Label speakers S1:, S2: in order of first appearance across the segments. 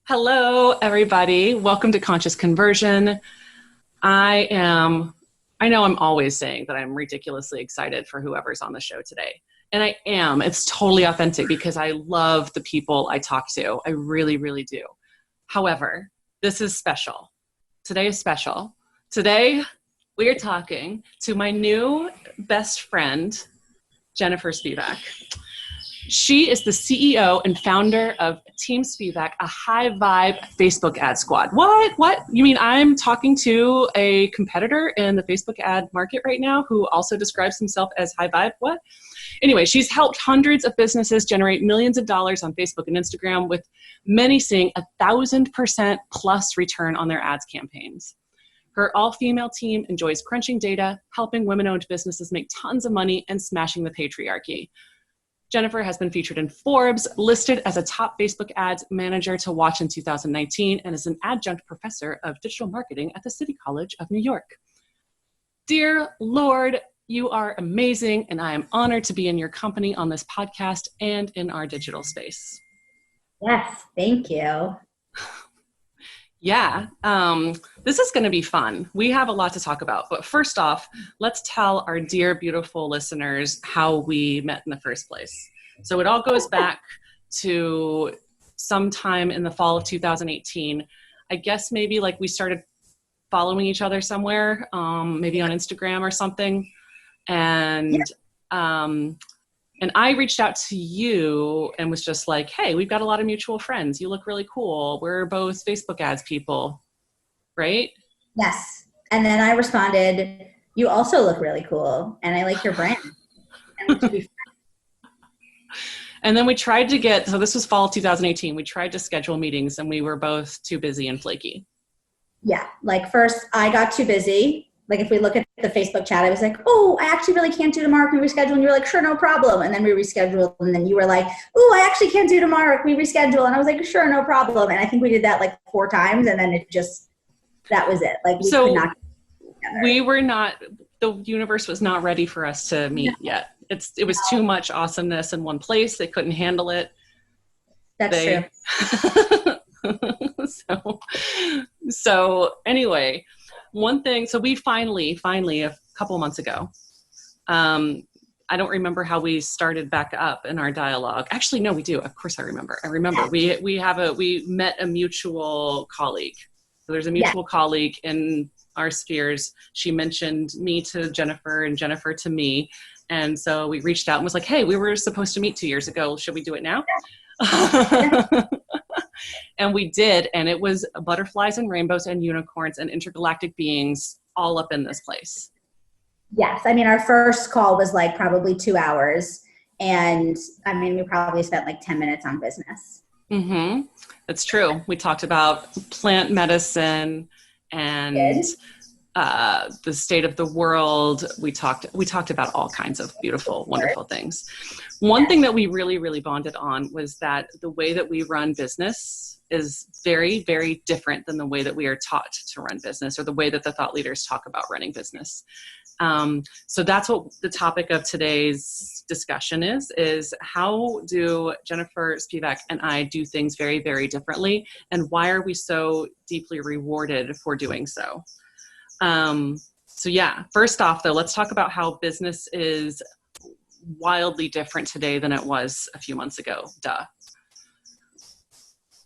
S1: Hello, everybody. Welcome to Conscious Conversion. I know I'm always saying that I'm ridiculously excited for whoever's on the show today. And I am. It's totally authentic because I love the people I talk to. I really, really do. However, this is special. Today is special. Today, we are talking to my new best friend, Jennifer Spivak. She is the CEO and founder of Team Spivak, a high-vibe Facebook ad squad. What? You mean I'm talking to a competitor in the Facebook ad market right now who also describes himself as high-vibe? What? Anyway, she's helped hundreds of businesses generate millions of dollars on Facebook and Instagram, with many seeing 1,000% plus return on their ads campaigns. Her all-female team enjoys crunching data, helping women-owned businesses make tons of money, and smashing the patriarchy. Jennifer has been featured in Forbes, listed as a top Facebook ads manager to watch in 2019, and is an adjunct professor of digital marketing at the City College of New York. Dear Lord, you are amazing, and I am honored to be in your company on this podcast and in our digital space.
S2: Yes, thank you.
S1: Yeah, this is going to be fun. We have a lot to talk about, but first off, let's tell our dear, beautiful listeners how we met in the first place. So it all goes back to sometime in the fall of 2018. I guess maybe like we started following each other somewhere, maybe on Instagram or something. And I reached out to you and was just like, hey, we've got a lot of mutual friends. You look really cool. We're both Facebook ads people, right?
S2: Yes. And then I responded, you also look really cool. And I like your brand.
S1: And then we tried to so this was fall 2018. We tried to schedule meetings and we were both too busy and flaky.
S2: Yeah. Like first I got too busy. Like if we look at the Facebook chat, I was like, oh, I actually really can't do tomorrow. Can we reschedule? And you were like, sure, no problem. And then we rescheduled. And then you were like, oh, I actually can't do tomorrow. Can we reschedule? And I was like, sure, no problem. And I think we did that like 4 times. And then that was it. Like
S1: we were not, the universe was not ready for us to meet yet. It was too much awesomeness in one place. They couldn't handle it.
S2: That's true.
S1: So anyway, one thing, so we finally, a couple months ago, I don't remember how we started back up in our dialogue. Actually, no, we do. Of course I remember. We met a mutual colleague. So there's a mutual colleague in our spheres. She mentioned me to Jennifer and Jennifer to me. And so we reached out and was like, hey, we were supposed to meet 2 years ago. Should we do it now? And we did, and it was butterflies and rainbows and unicorns and intergalactic beings all up in this place.
S2: Yes. I mean, our first call was like probably 2 hours. And I mean, we probably spent like 10 minutes on business.
S1: Mm-hmm. That's true. We talked about plant medicine and the state of the world. We talked about all kinds of beautiful, wonderful things. One thing that we really, really bonded on was that the way that we run business is very, very different than the way that we are taught to run business, or the way that the thought leaders talk about running business. So that's what the topic of today's discussion is how do Jennifer Spivak and I do things very, very differently, and why are we so deeply rewarded for doing so? So yeah, first off though, let's talk about how business is wildly different today than it was a few months ago. Duh.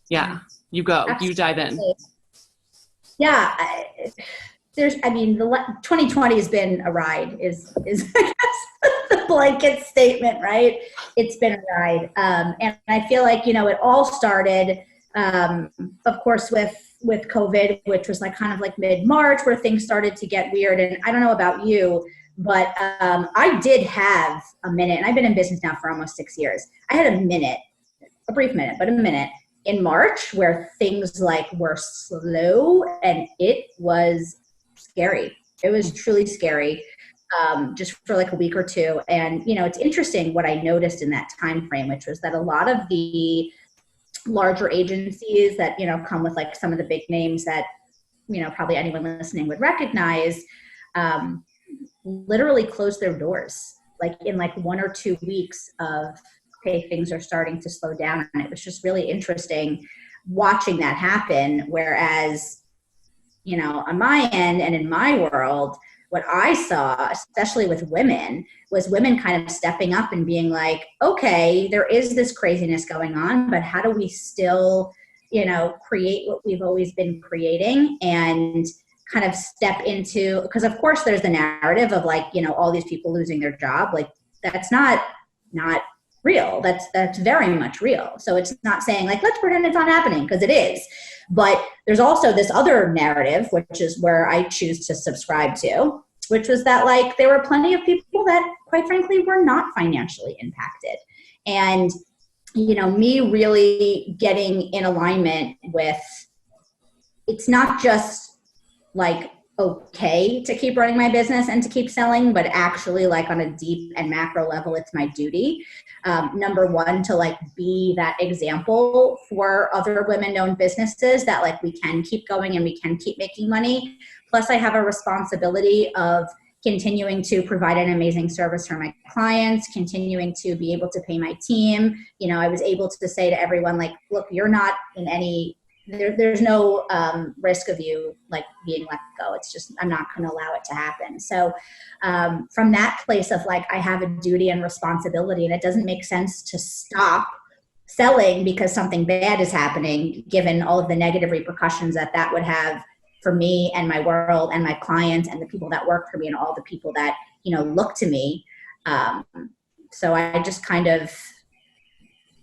S1: Yeah, you go. Absolutely. You dive in.
S2: Yeah, 2020 has been a ride. Is I guess the blanket statement, right? It's been a ride, and I feel like it all started, of course, with COVID, which was like kind of like mid-March, where things started to get weird. And I don't know about you, but I did have a minute, and I've been in business now for almost 6 years. I had a brief minute, but a minute in March where things like were slow, and it was scary. It was truly scary, just for like a week or two. And, it's interesting what I noticed in that time frame, which was that a lot of the larger agencies that, come with like some of the big names that, probably anyone listening would recognize, literally closed their doors, like in like 1 or 2 weeks of, okay, things are starting to slow down. And it was just really interesting watching that happen. Whereas, you know, on my end and in my world, what I saw, especially with women, was women kind of stepping up and being like, okay, there is this craziness going on, but how do we still, you know, create what we've always been creating and kind of step into, because of course there's the narrative of like, you know, all these people losing their job. Like that's not real. That's very much real. So it's not saying like, let's pretend it's not happening, because it is. But there's also this other narrative, which is where I choose to subscribe to, which was that like there were plenty of people that quite frankly were not financially impacted. And, you know, me really getting in alignment with, it's not just like okay to keep running my business and to keep selling, but actually like on a deep and macro level, it's my duty. Number one, to like be that example for other women-owned businesses that like we can keep going and we can keep making money. Plus I have a responsibility of continuing to provide an amazing service for my clients, continuing to be able to pay my team. You know, I was able to say to everyone like, look, you're not in any, there's no risk of you like being let go. It's just, I'm not going to allow it to happen. So from that place of like, I have a duty and responsibility, and it doesn't make sense to stop selling because something bad is happening, given all of the negative repercussions that that would have for me and my world and my clients and the people that work for me and all the people that, you know, look to me. So I just kind of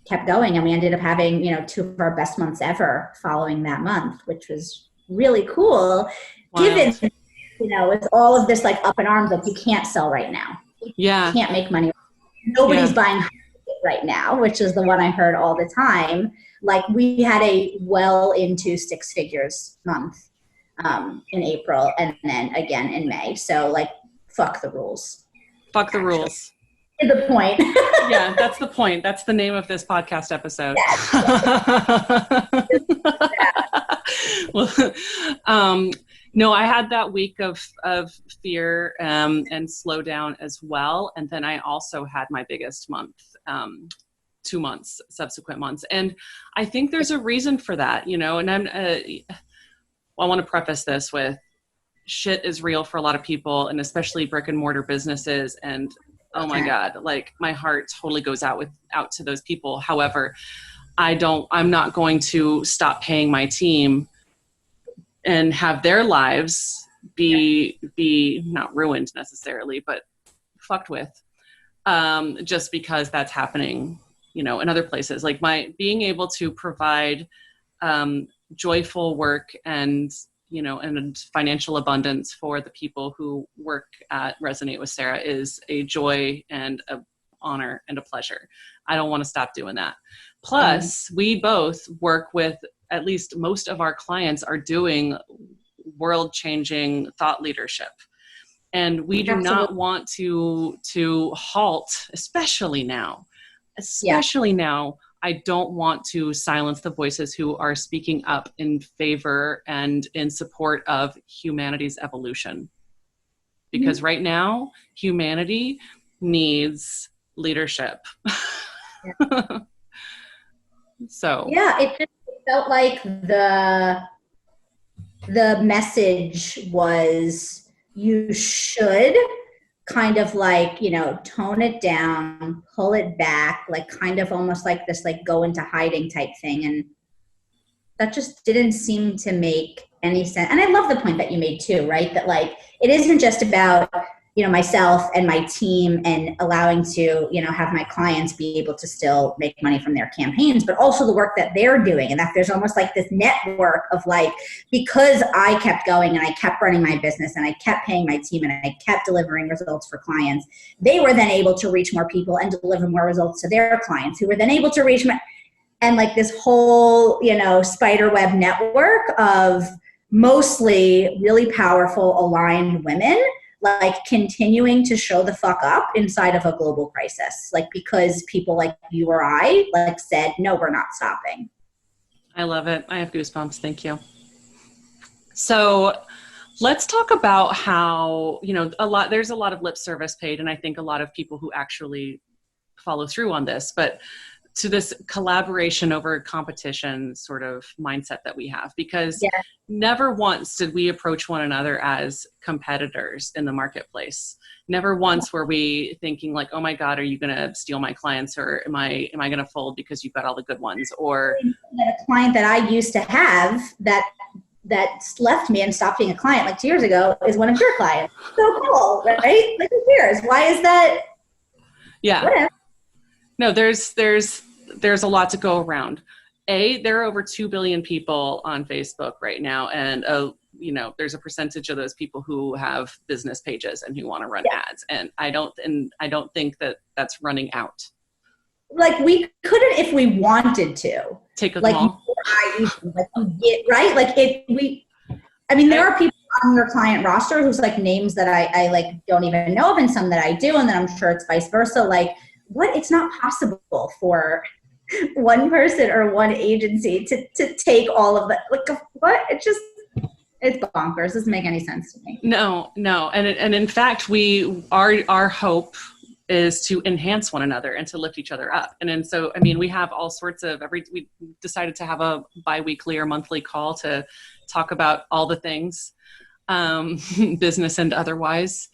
S2: kept going, and we ended up having, you know, 2 of our best months ever following that month, which was really cool. Wow. Given, you know, with all of this like up in arms, like you can't sell right now.
S1: Yeah.
S2: You can't make money. Nobody's buying right now, which is the one I heard all the time. Like we had a well into 6 figures month in April, and then again in May. So like, fuck the rules.
S1: Fuck the rules.
S2: The point.
S1: Yeah, that's the point. That's the name of this podcast episode. Well, no, I had that week of fear and slowdown as well. And then I also had my biggest month, 2 months, subsequent months. And I think there's a reason for that, you know, and I want to preface this with shit is real for a lot of people, and especially brick and mortar businesses. And oh my God, like my heart totally goes out to those people. However, I'm not going to stop paying my team and have their lives be not ruined necessarily, but fucked with, just because that's happening, you know, in other places. Like being able to provide, joyful work and, you know, and financial abundance for the people who work at Resonate with Sarah is a joy and a honor and a pleasure. I don't want to stop doing that. Plus, we both work with, at least most of our clients are doing world-changing thought leadership. And we do not want to halt, especially now. Now, I don't want to silence the voices who are speaking up in favor and in support of humanity's evolution. Because right now, humanity needs leadership. So. Yeah,
S2: it just felt like the message was you should kind of like, you know, tone it down, pull it back, like kind of almost like this, like go into hiding type thing. And that just didn't seem to make any sense. And I love the point that you made too, right? That like, it isn't just about, you know, myself and my team and allowing to, you know, have my clients be able to still make money from their campaigns, but also the work that they're doing. And that there's almost like this network of like, because I kept going and I kept running my business and I kept paying my team and I kept delivering results for clients, they were then able to reach more people and deliver more results to their clients, who were then able to reach and like this whole, you know, spider web network of mostly really powerful, aligned women, like continuing to show the fuck up inside of a global crisis. Like, because people like you or I like said, no, we're not stopping.
S1: I love it. I have goosebumps. Thank you. So let's talk about how, you know, there's a lot of lip service paid. And I think a lot of people who actually follow through on this, but to this collaboration over competition sort of mindset that we have, because
S2: Yeah.
S1: never once did we approach one another as competitors in the marketplace. Never once were we thinking like, oh my God, are you going to steal my clients, or am I going to fold because you've got all the good ones? Or
S2: a client that I used to have that left me and stopped being a client like 2 years ago is one of your clients. So cool, right? Like, who cares? Why is that?
S1: Yeah.
S2: Whatever.
S1: No, there's a lot to go around. There are over 2 billion people on Facebook right now, and there's a percentage of those people who have business pages and who want to run ads, and I don't think that that's running out.
S2: Like, we couldn't if we wanted to.
S1: Take a
S2: like
S1: call.
S2: Right? Like, there are people on your client roster whose like names that I like don't even know of, and some that I do, and then I'm sure it's vice versa. Like, what? It's not possible for one person or one agency to take all of that. Like, what? It's bonkers. It doesn't make any sense to me.
S1: No. And in fact, our hope is to enhance one another and to lift each other up. And so, we have all sorts of, we decided to have a bi-weekly or monthly call to talk about all the things, business and otherwise.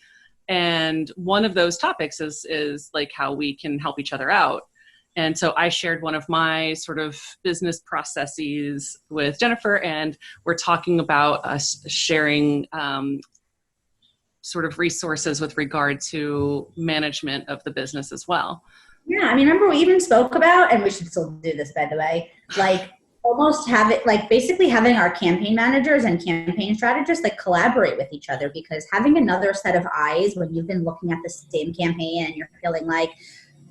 S1: And one of those topics is like how we can help each other out. And so I shared one of my sort of business processes with Jennifer, and we're talking about us sharing sort of resources with regard to management of the business as well.
S2: Yeah, remember we even spoke about, and we should still do this, by the way, like almost have it, like basically having our campaign managers and campaign strategists like collaborate with each other, because having another set of eyes when you've been looking at the same campaign and you're feeling like,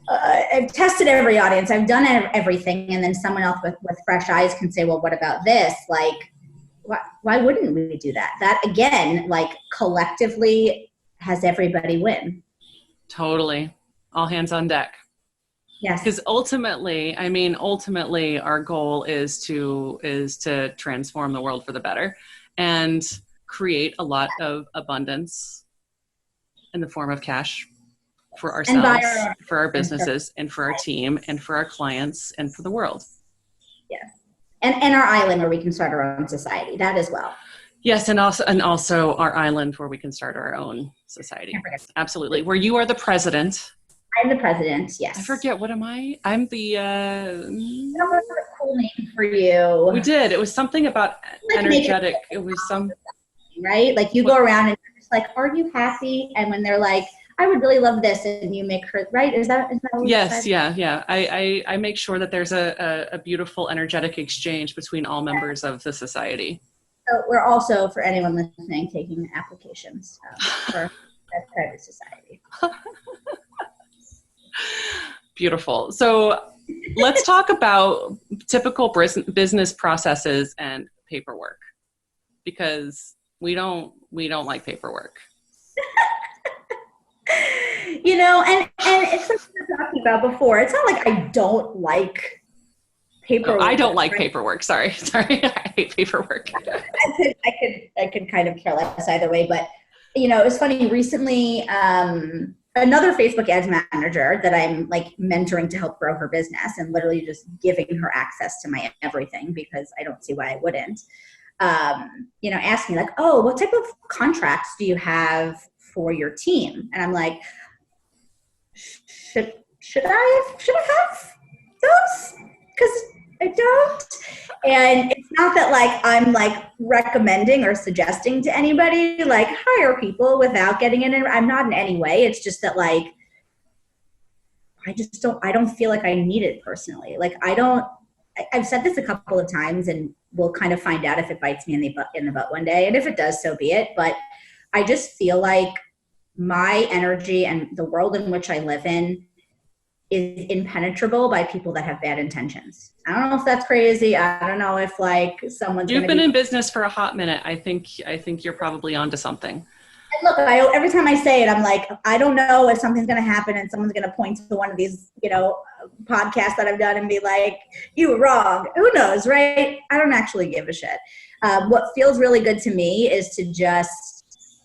S2: I've tested every audience, I've done everything, and then someone else with fresh eyes can say, well, what about this? Like, why wouldn't we do that? That, again, like collectively has everybody win.
S1: Totally. All hands on deck.
S2: Yes.
S1: Because ultimately, our goal is to transform the world for the better and create a lot of abundance in the form of cash for ourselves, for our businesses, and for our team, and for our clients, and for the world.
S2: Yeah. And our island where we can start our own society, that as well.
S1: Yes, and also our island where we can start our own society. Absolutely. Where you are the president.
S2: I'm the president, yes.
S1: I forget, what am I? I'm the...
S2: I don't know what a cool name for you.
S1: We did. It was something about energetic. It was some...
S2: Right? Like, you go around and you're just like, are you happy? And when they're like, I would really love this, and you make her, right? Is that what
S1: yes, yeah. I make sure that there's a beautiful energetic exchange between all members of the society.
S2: So we're also, for anyone listening, taking applications for that private society.
S1: Beautiful. So let's talk about typical business processes and paperwork, because we don't like paperwork.
S2: And it's something we were talking about before. It's not like I don't like paperwork.
S1: I don't like paperwork. Sorry. I hate paperwork.
S2: I could kind of care less either way. But, it was funny recently, another Facebook ads manager that I'm like mentoring to help grow her business and literally just giving her access to my everything, because I don't see why I wouldn't, asked me like, oh, what type of contracts do you have for your team? And I'm like, should I have those? Because I don't. And it's not that like I'm like recommending or suggesting to anybody like hire people without getting in. I'm not in any way. It's just that like I don't feel like I need it personally. Like I've said this a couple of times, and we'll kind of find out if it bites me in the butt one day. And if it does, so be it. But I just feel like my energy and the world in which I live in is impenetrable by people that have bad intentions. I don't know if that's crazy. I don't know if like someone's
S1: You've been in business for a hot minute. I think you're probably onto something.
S2: And look, every time I say it, I'm like, I don't know if something's going to happen and someone's going to point to one of these, podcasts that I've done and be like, you were wrong. Who knows, right? I don't actually give a shit. What feels really good to me is to just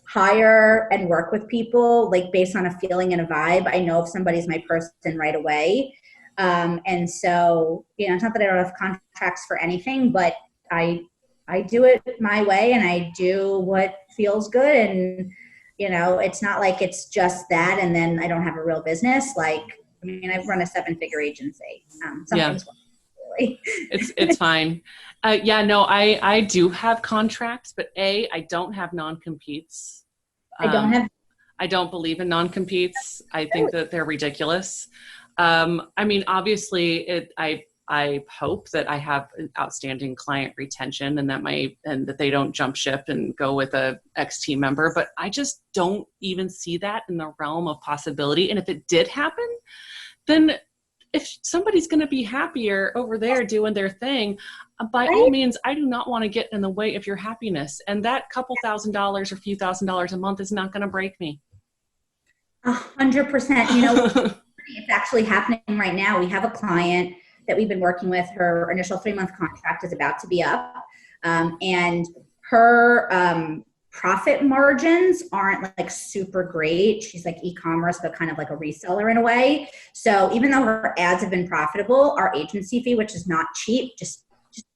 S2: hire and work with people like based on a feeling and a vibe. I know if somebody's my person right away. And so, it's not that I don't have contracts for anything, but I do it my way and I do what feels good. And, it's not like it's just that. And then I don't have a real business. Like, I run a 7-figure agency. Something's really.
S1: It's fine. No, I do have contracts, but I don't have non-competes. I don't believe in non-competes. I think that they're ridiculous. Obviously I hope that I have outstanding client retention and that they don't jump ship and go with a ex team member, but I just don't even see that in the realm of possibility. And if it did happen, then if somebody's going to be happier over there doing their thing, by all means, I do not want to get in the way of your happiness. And that couple $1,000 or few $1,000s a month is not going to break me.
S2: 100%. It's actually happening right now. We have a client that we've been working with. Her initial 3-month contract is about to be up. And her profit margins aren't like super great. She's like e-commerce, but kind of like a reseller in a way. So even though her ads have been profitable, our agency fee, which is not cheap, just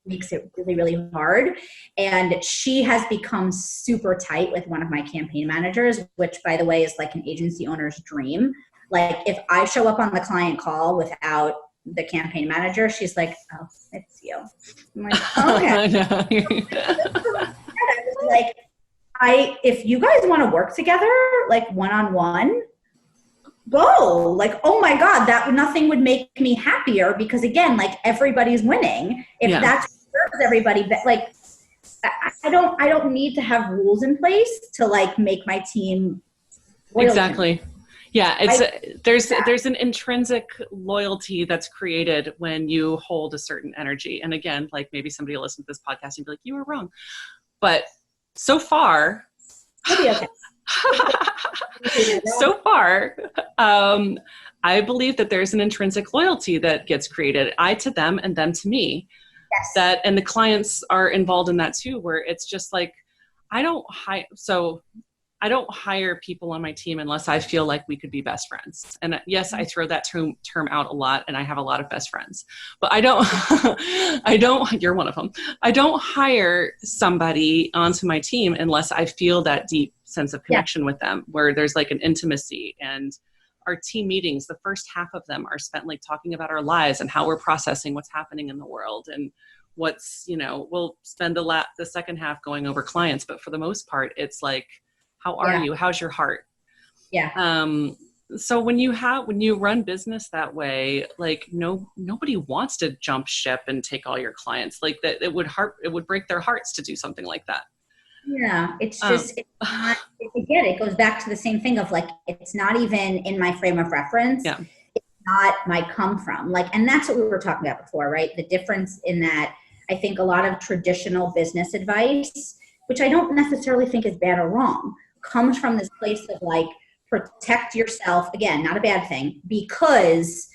S2: makes it really, really hard. And she has become super tight with one of my campaign managers, which by the way is like an agency owner's dream. Like if I show up on the client call without the campaign manager, she's like, "Oh, it's you." I'm like, "Okay." Like, if you guys want to work together, like one-on-one, go. Like, oh my God, nothing would make me happier because again, like everybody's winning. If that serves everybody, like I don't need to have rules in place to like make my team loyal.
S1: Exactly. Yeah, there's an intrinsic loyalty that's created when you hold a certain energy. And again, like maybe somebody will listen to this podcast and be like, "You were wrong." But so far,
S2: okay.
S1: I believe that there's an intrinsic loyalty that gets created, I to them and them to me.
S2: Yes.
S1: And the clients are involved in that too, where it's just like, I don't hire people on my team unless I feel like we could be best friends. And yes, I throw that term out a lot, and I have a lot of best friends, but you're one of them. I don't hire somebody onto my team unless I feel that deep sense of connection with them, where there's like an intimacy. And our team meetings, the first half of them are spent like talking about our lives and how we're processing what's happening in the world, and we'll spend the second half going over clients. But for the most part, it's like, how are you? How's your heart?
S2: Yeah.
S1: So when you run business that way, like nobody wants to jump ship and take all your clients. Like that, it would break their hearts to do something like that.
S2: Yeah. It's just, again, it goes back to the same thing of like, it's not even in my frame of reference.
S1: Yeah.
S2: It's not my come from. Like, and that's what we were talking about before, right? The difference in that, I think a lot of traditional business advice, which I don't necessarily think is bad or wrong, comes from this place of like, protect yourself. Again, not a bad thing, because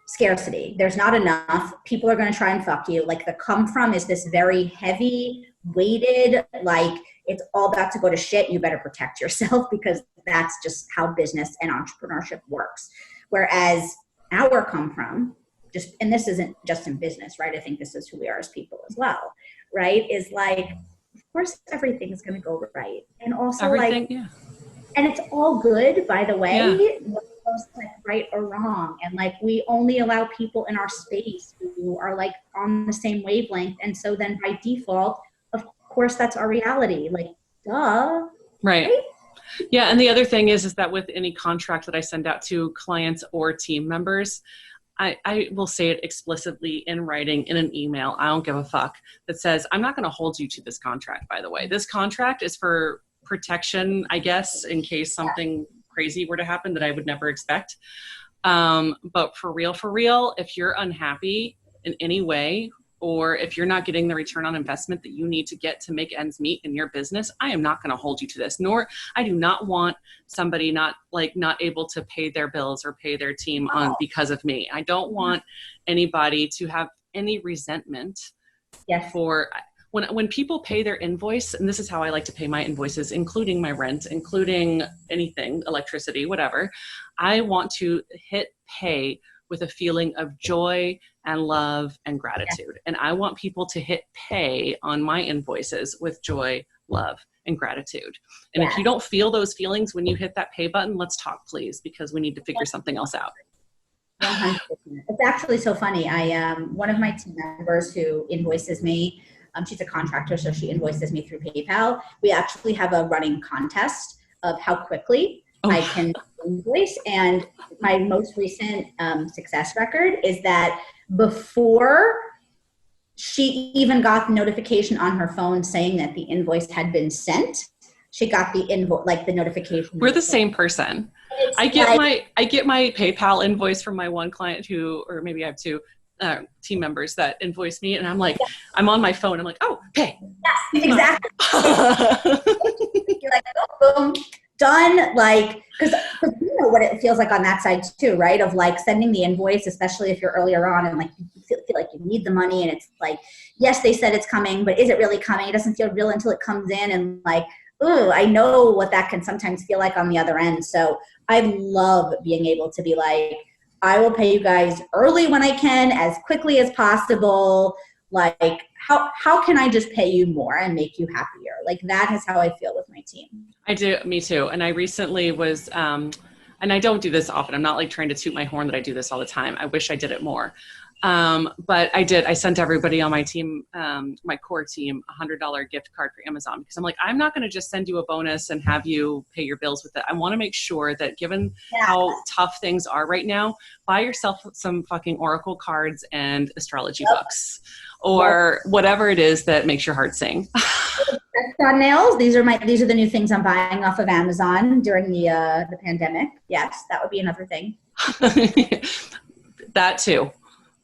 S2: scarcity. There's not enough. People are going to try and fuck you. Like the come from is this very heavy weighted, like it's all about to go to shit. You better protect yourself, because that's just how business and entrepreneurship works. Whereas our come from, and this isn't just in business, right? I think this is who we are as people as well, right? Is like, of course, everything's going to go right. And also and it's all good, by the way, like right or wrong. And like, we only allow people in our space who are like on the same wavelength. And so then by default, of course, that's our reality. Like, duh.
S1: Right? Yeah. And the other thing is that with any contract that I send out to clients or team members, I will say it explicitly in writing in an email. I don't give a fuck, that says, I'm not going to hold you to this contract, by the way. This contract is for protection, I guess, in case something crazy were to happen that I would never expect. But for real, if you're unhappy in any way, or if you're not getting the return on investment that you need to get to make ends meet in your business, I am not going to hold you to this. Nor I do not want somebody not able to pay their bills or pay their team on because of me. I don't want anybody to have any resentment for when people pay their invoice. And this is how I like to pay my invoices, including my rent, including anything, electricity, whatever. I want to hit pay with a feeling of joy and love and gratitude. And I want people to hit pay on my invoices with joy, love, and gratitude. And if you don't feel those feelings when you hit that pay button, let's talk, please, because we need to figure something else out.
S2: 100%. It's actually so funny. One of my team members who invoices me, she's a contractor, so she invoices me through PayPal. We actually have a running contest of how quickly I can invoice. And my most recent success record is that before she even got the notification on her phone saying that the invoice had been sent, she got the invoice, like the notification.
S1: We're the same person. I get my PayPal invoice from my one client who, or maybe I have two team members that invoice me, and I'm like, I'm on my phone. I'm like, oh, okay.
S2: Yes, exactly. You're like, oh, boom, done. Like, because you know what it feels like on that side too, right? Of like sending the invoice, especially if you're earlier on and like you feel like you need the money, and it's like, yes, they said it's coming, but is it really coming? It doesn't feel real until it comes in, and like, ooh, I know what that can sometimes feel like on the other end. So I love being able to be like, I will pay you guys early when I can, as quickly as possible. Like, how can I just pay you more and make you happier? Like, that is how I feel with my team.
S1: I do, me too. And I recently was, and I don't do this often. I'm not like trying to toot my horn that I do this all the time. I wish I did it more. But I sent everybody on my team, my core team, $100 gift card for Amazon, because I'm like, I'm not going to just send you a bonus and have you pay your bills with it. I want to make sure that given how tough things are right now, buy yourself some fucking Oracle cards and astrology books or whatever it is that makes your heart sing.
S2: On nails. These are the new things I'm buying off of Amazon during the pandemic. Yes, that would be another thing.
S1: That too.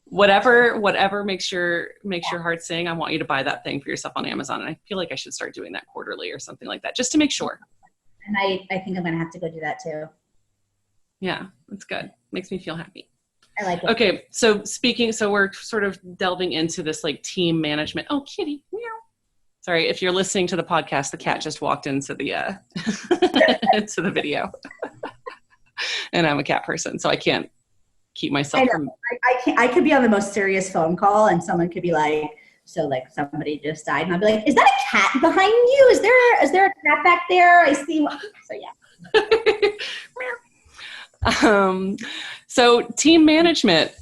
S1: Whatever makes your heart sing, I want you to buy that thing for yourself on Amazon. And I feel like I should start doing that quarterly or something like that, just to make sure.
S2: And I think I'm going to have to go do that too.
S1: Yeah, that's good. Makes me feel happy.
S2: I like it.
S1: Okay, so we're sort of delving into this like team management. Oh, kitty, meow. Sorry, if you're listening to the podcast, the cat just walked into the into the video, and I'm a cat person, so I can't keep myself from.
S2: I could be on the most serious phone call, and someone could be like, "So, like, somebody just died," and I'd be like, "Is that a cat behind you? Is there a cat back there? I see." So yeah.
S1: So team management,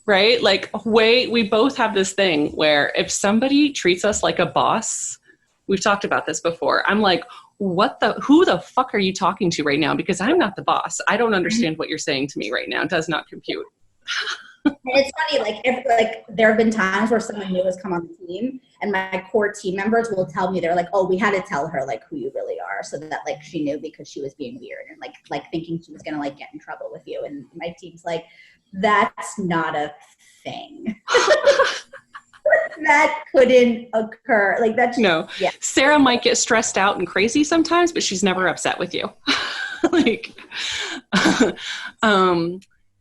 S1: right? Like, we both have this thing where if somebody treats us like a boss, we've talked about this before. I'm like, who the fuck are you talking to right now? Because I'm not the boss. I don't understand what you're saying to me right now. It does not compute.
S2: And it's funny, like there have been times where someone new has come on the team, and my core team members will tell me, they're like, "Oh, we had to tell her like who you really are, so that like she knew, because she was being weird and like thinking she was gonna like get in trouble with you." And my team's like, "That's not a thing." That couldn't occur. Like that's
S1: no. Yeah. Sarah might get stressed out and crazy sometimes, but she's never upset with you. Like,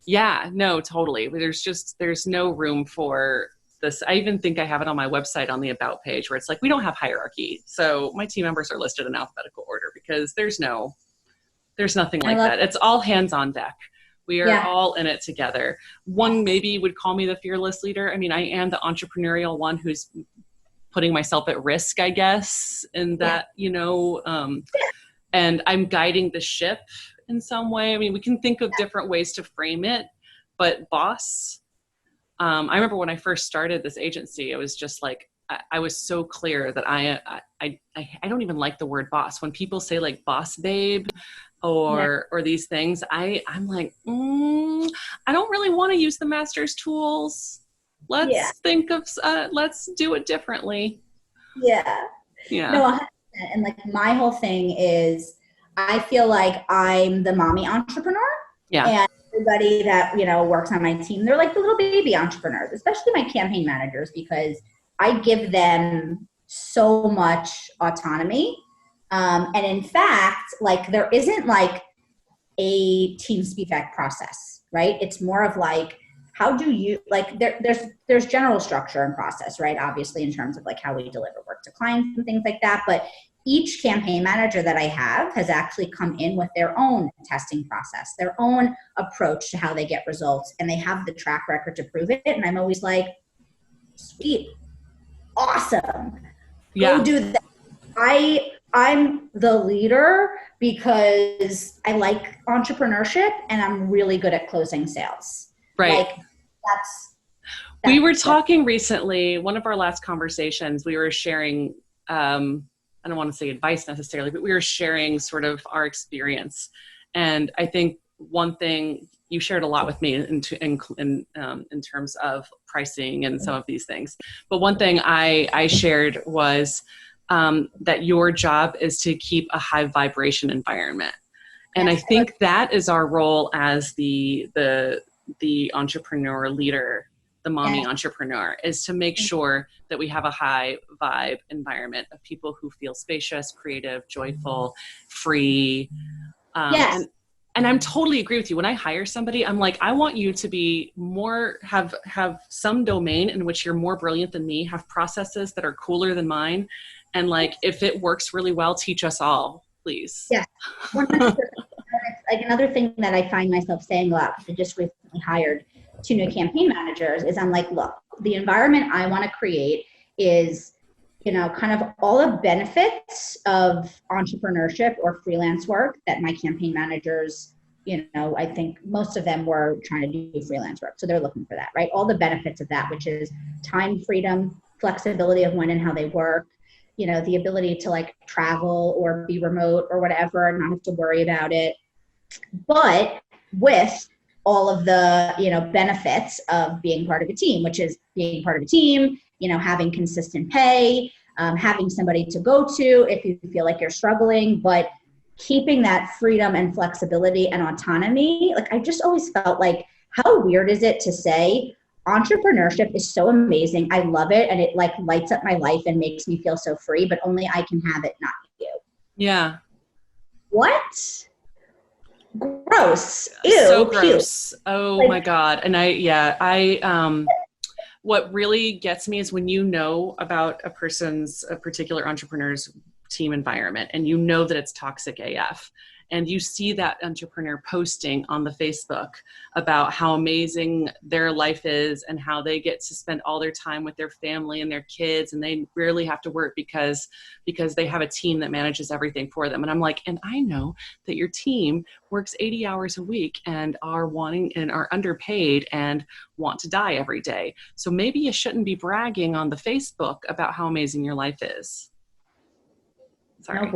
S1: yeah, no, totally. There's no room for this. I even think I have it on my website on the about page where it's like, we don't have hierarchy. So my team members are listed in alphabetical order because there's nothing like that. It's all hands on deck. We are all in it together. One maybe would call me the fearless leader. I mean, I am the entrepreneurial one who's putting myself at risk, I guess, in that, and I'm guiding the ship in some way. I mean, we can think of different ways to frame it, but boss, I remember when I first started this agency, it was just like, I was so clear that I don't even like the word boss. When people say like boss babe or these things, I'm like, I don't really want to use the master's tools. Let's think of, let's do it differently.
S2: Yeah. No, 100%. And like my whole thing is, I feel like I'm the mommy entrepreneur. Yeah. And everybody that, works on my team, they're like the little baby entrepreneurs, especially my campaign managers, because I give them so much autonomy. And in fact, like there isn't like a team Spivak process, right? It's more of like, how do you, like there's general structure and process, right? Obviously in terms of like how we deliver work to clients and things like that. But each campaign manager that I have has actually come in with their own testing process, their own approach to how they get results, and they have the track record to prove it. And I'm always like, sweet, awesome, go do that. I'm the leader because I like entrepreneurship and I'm really good at closing sales.
S1: Right.
S2: Like that's
S1: we were talking recently, one of our last conversations, we were sharing, I don't want to say advice necessarily, but we were sharing sort of our experience. And I think one thing you shared a lot with me in terms of pricing and some of these things. But one thing I shared was that your job is to keep a high vibration environment. And I think that is our role as the entrepreneur leader, the mommy entrepreneur, is to make sure that we have a high vibe environment of people who feel spacious, creative, joyful, free. And I'm totally agree with you. When I hire somebody, I'm like, I want you to be more, have some domain in which you're more brilliant than me, have processes that are cooler than mine. And like, if it works really well, teach us all, please.
S2: Yeah. 100%. Like another thing that I find myself saying a lot, because I just recently hired 2 new campaign managers, is I'm like, look, the environment I want to create is, you know, kind of all the benefits of entrepreneurship or freelance work that my campaign managers, you know, I think most of them were trying to do freelance work. So they're looking for that, right? All the benefits of that, which is time freedom, flexibility of when and how they work, you know, the ability to like travel or be remote or whatever and not have to worry about it. But with all of the, you know, benefits of being part of a team, which is being part of a team, you know, having consistent pay, having somebody to go to if you feel like you're struggling, but keeping that freedom and flexibility and autonomy. Like, I just always felt like, how weird is it to say entrepreneurship is so amazing, I love it, and it like lights up my life and makes me feel so free, but only I can have it, not you.
S1: Yeah.
S2: What? Gross. Ew.
S1: So gross.
S2: Cute.
S1: Oh like, my God. And what really gets me is when you know about a particular entrepreneur's team environment and you know that it's toxic AF, and you see that entrepreneur posting on the Facebook about how amazing their life is and how they get to spend all their time with their family and their kids, and they rarely have to work because they have a team that manages everything for them. And I'm like, and I know that your team works 80 hours a week and are underpaid and want to die every day. So maybe you shouldn't be bragging on the Facebook about how amazing your life is. Sorry.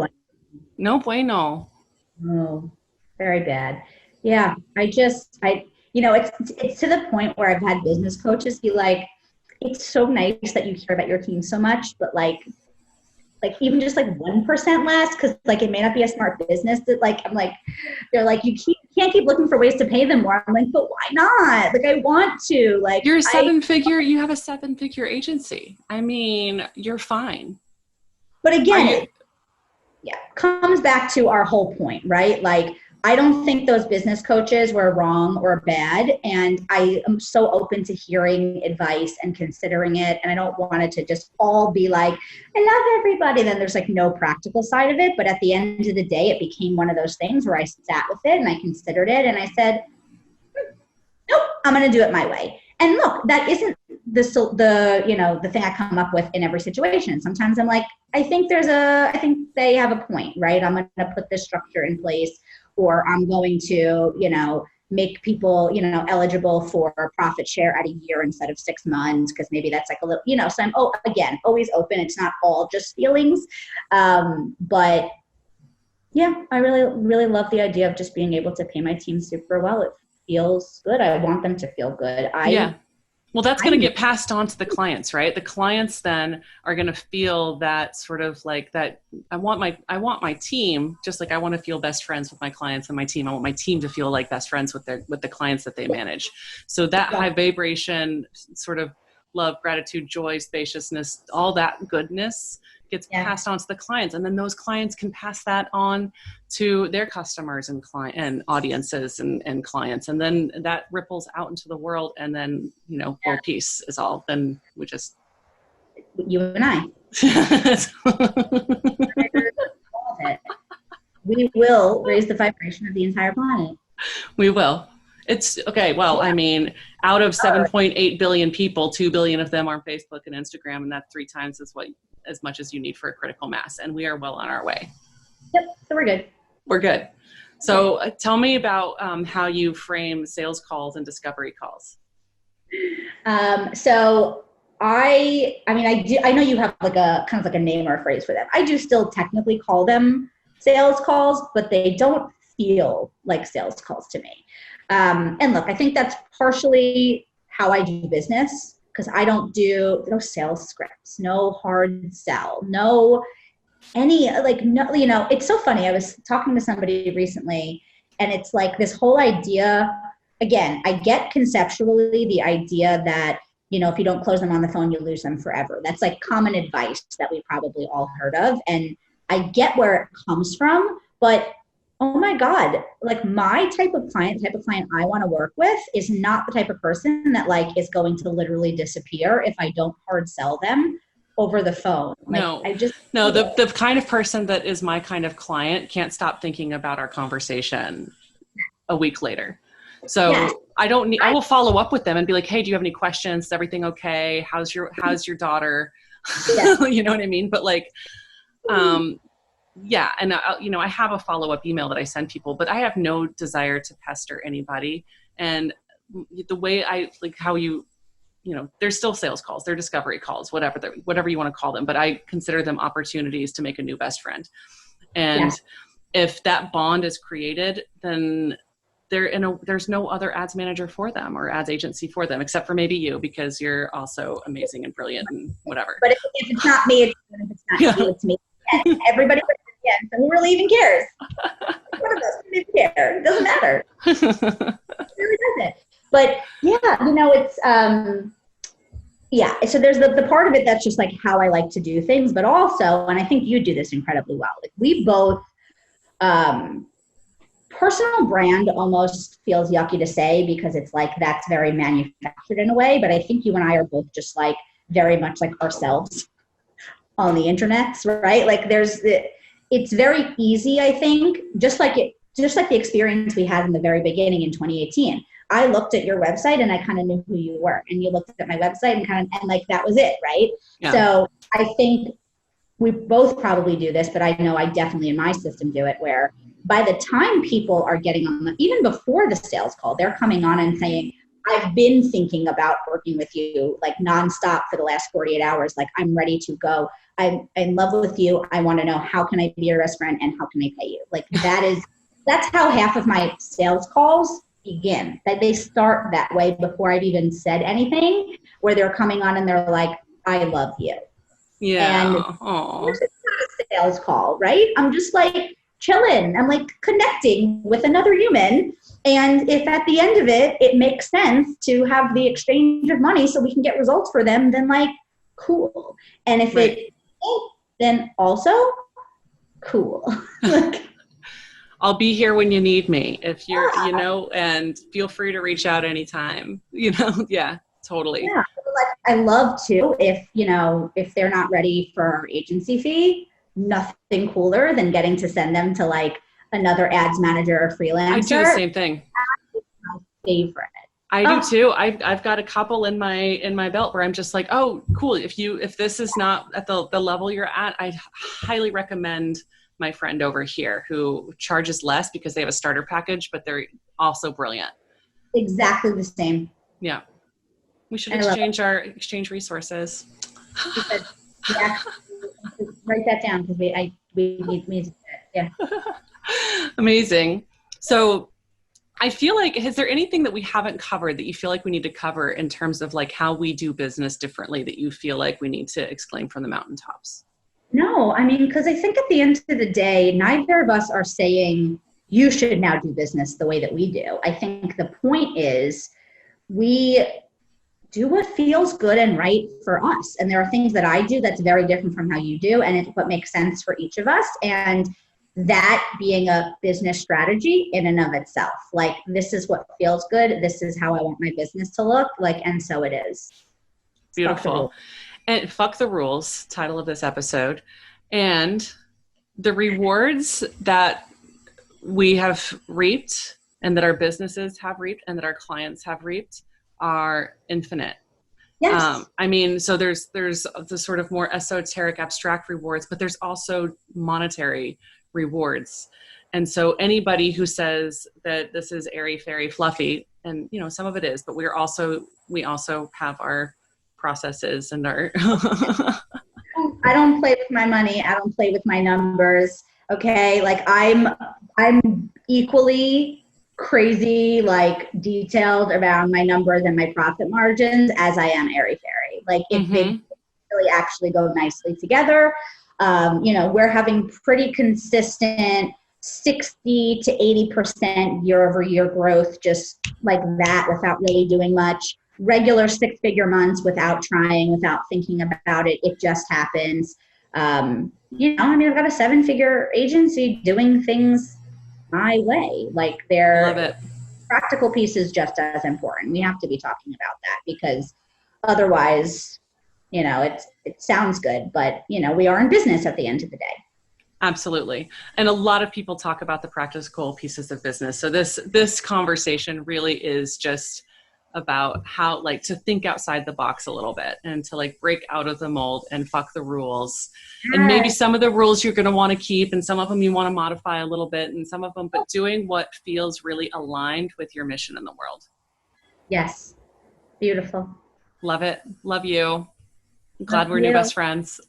S1: No bueno.
S2: Oh, very bad. Yeah. You know, it's to the point where I've had business coaches be like, it's so nice that you care about your team so much, but like even just like 1% less, because like it may not be a smart business that like, I'm like, they're like, you can't keep looking for ways to pay them more. I'm like, but why not? Like, I want to. Like,
S1: you have a 7-figure agency. I mean, you're fine.
S2: But again, yeah, comes back to our whole point, right? Like, I don't think those business coaches were wrong or bad. And I am so open to hearing advice and considering it. And I don't want it to just all be like, I love everybody. Then there's like no practical side of it. But at the end of the day, it became one of those things where I sat with it and I considered it. And I said, nope, I'm going to do it my way. And look, that isn't the thing I come up with in every situation. Sometimes I'm like, I think they have a point, right? I'm going to put this structure in place, or I'm going to, you know, make people, you know, eligible for a profit share at a year instead of 6 months, because maybe that's like a little, you know, so I'm, again, always open. It's not all just feelings. But yeah, I really, really love the idea of just being able to pay my team super well. It feels good. I want them to feel good.
S1: Yeah. Well, that's going to get passed on to the clients, right? The clients then are going to feel that sort of like that. I want my team, just like I want to feel best friends with my clients and my team. I want my team to feel like best friends with the clients that they manage. So that high vibration sort of love, gratitude, joy, spaciousness, all that goodness gets passed on to the clients. And then those clients can pass that on to their customers and audiences and clients. And then that ripples out into the world. And then, you know, world peace is all. Then we just...
S2: You and I. We will raise the vibration of the entire planet.
S1: We will. It's okay. Well, I mean, out of 7.8 billion people, 2 billion of them are on Facebook and Instagram, and that's 3 times as much as you need for a critical mass. And we are well on our way.
S2: Yep. So we're good.
S1: We're good. So tell me about how you frame sales calls and discovery calls.
S2: So I know you have like a kind of like a name or a phrase for them. I do still technically call them sales calls, but they don't feel like sales calls to me. And look, I think that's partially how I do business, because I don't do no sales scripts, no hard sell, no any, like, no, you know, it's so funny. I was talking to somebody recently, and it's like this whole idea, again, I get conceptually the idea that, you know, if you don't close them on the phone, you lose them forever. That's like common advice that we probably all heard of. And I get where it comes from, but oh my God, like my type of client I want to work with is not the type of person that like is going to literally disappear if I don't hard sell them over the phone. Like,
S1: the kind of person that is my kind of client can't stop thinking about our conversation a week later. So yes. I will follow up with them and be like, hey, do you have any questions? Is everything okay? How's your daughter? Yeah. You know what I mean? But like, yeah. And I have a follow-up email that I send people, but I have no desire to pester anybody. And the way they're still sales calls, they're discovery calls, whatever you want to call them, but I consider them opportunities to make a new best friend. And if that bond is created, then there's no other ads manager for them or ads agency for them, except for maybe you, because you're also amazing and brilliant and whatever. But
S2: if it's not me, if it's not you, it's me. And everybody, so who really even cares? One of us doesn't even care. It doesn't matter. It really doesn't. But yeah, it's, so there's the part of it that's just like how I like to do things, but also, and I think you do this incredibly well, like we both, personal brand almost feels yucky to say because it's like that's very manufactured in a way, but I think you and I are both just like very much like ourselves on the internet, right? Like it's very easy, I think, just like the experience we had in the very beginning in 2018. I looked at your website and I kind of knew who you were, and you looked at my website and like that was it, right? Yeah. So I think we both probably do this, but I know I definitely in my system do it, where by the time people are getting on, even before the sales call, they're coming on and saying, I've been thinking about working with you like nonstop for the last 48 hours. Like I'm ready to go. I'm in love with you. I want to know, how can I be your best friend and how can I pay you? Like that's how half of my sales calls begin. That they start that way before I've even said anything, where they're coming on and they're like, I love you.
S1: Yeah.
S2: And it's not a sales call, right? I'm just like chilling. I'm like connecting with another human. And if at the end of it, it makes sense to have the exchange of money so we can get results for them, then like, cool. And if it ain't, then also cool.
S1: I'll be here when you need me, if you're, and feel free to reach out anytime, yeah, totally.
S2: Yeah. Like, I love to, if they're not ready for our agency fee, nothing cooler than getting to send them to like another ads manager or freelancer.
S1: I do the same thing.
S2: That's my favorite.
S1: I do too. I've got a couple in my belt where I'm just like, oh, cool. If this is not at the level you're at, I highly recommend my friend over here who charges less because they have a starter package, but they're also brilliant.
S2: Exactly the same.
S1: Yeah. We should exchange resources.
S2: Yeah. Write that down because we need music. Yeah.
S1: Amazing. So I feel like, is there anything that we haven't covered that you feel like we need to cover in terms of like how we do business differently that you feel like we need to exclaim from the mountaintops?
S2: No, I mean, because I think at the end of the day, neither of us are saying you should now do business the way that we do. I think the point is we do what feels good and right for us. And there are things that I do that's very different from how you do, and it's what makes sense for each of us. And that being a business strategy in and of itself, like this is what feels good. This is how I want my business to look like. And so it is.
S1: Beautiful. And fuck the rules, title of this episode. And the rewards that we have reaped and that our businesses have reaped and that our clients have reaped are infinite.
S2: Yes.
S1: I mean, so there's the sort of more esoteric, abstract rewards, but there's also monetary rewards. And so anybody who says that this is airy, fairy, fluffy, and you know, some of it is, but we also have our processes and our
S2: I don't play with my money. I don't play with my numbers. Okay. Like I'm equally crazy, like detailed around my numbers and my profit margins as I am airy fairy. Like if they really actually go nicely together, you know, we're having pretty consistent 60 to 80% year over year growth, just like that without really doing much. Regular 6-figure months without trying, without thinking about it. It just happens. You know, I mean, I've got a 7-figure agency doing things my way. Like
S1: love it.
S2: practical piece is just as important. We have to be talking about that because otherwise, you know, it sounds good, but you know, we are in business at the end of the day.
S1: Absolutely. And a lot of people talk about the practical pieces of business. So this conversation really is just about how, like, to think outside the box a little bit and to like break out of the mold and fuck the rules. And maybe some of the rules you're going to want to keep and some of them you want to modify a little bit and some of them, but doing what feels really aligned with your mission in the world.
S2: Yes. Beautiful.
S1: Love it. Love you. I'm glad
S2: Love
S1: we're
S2: you.
S1: new best friends.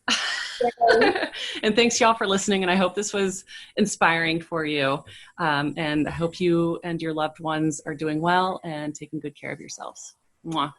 S1: And thanks y'all for listening. And I hope this was inspiring for you. And I hope you and your loved ones are doing well and taking good care of yourselves. Mwah.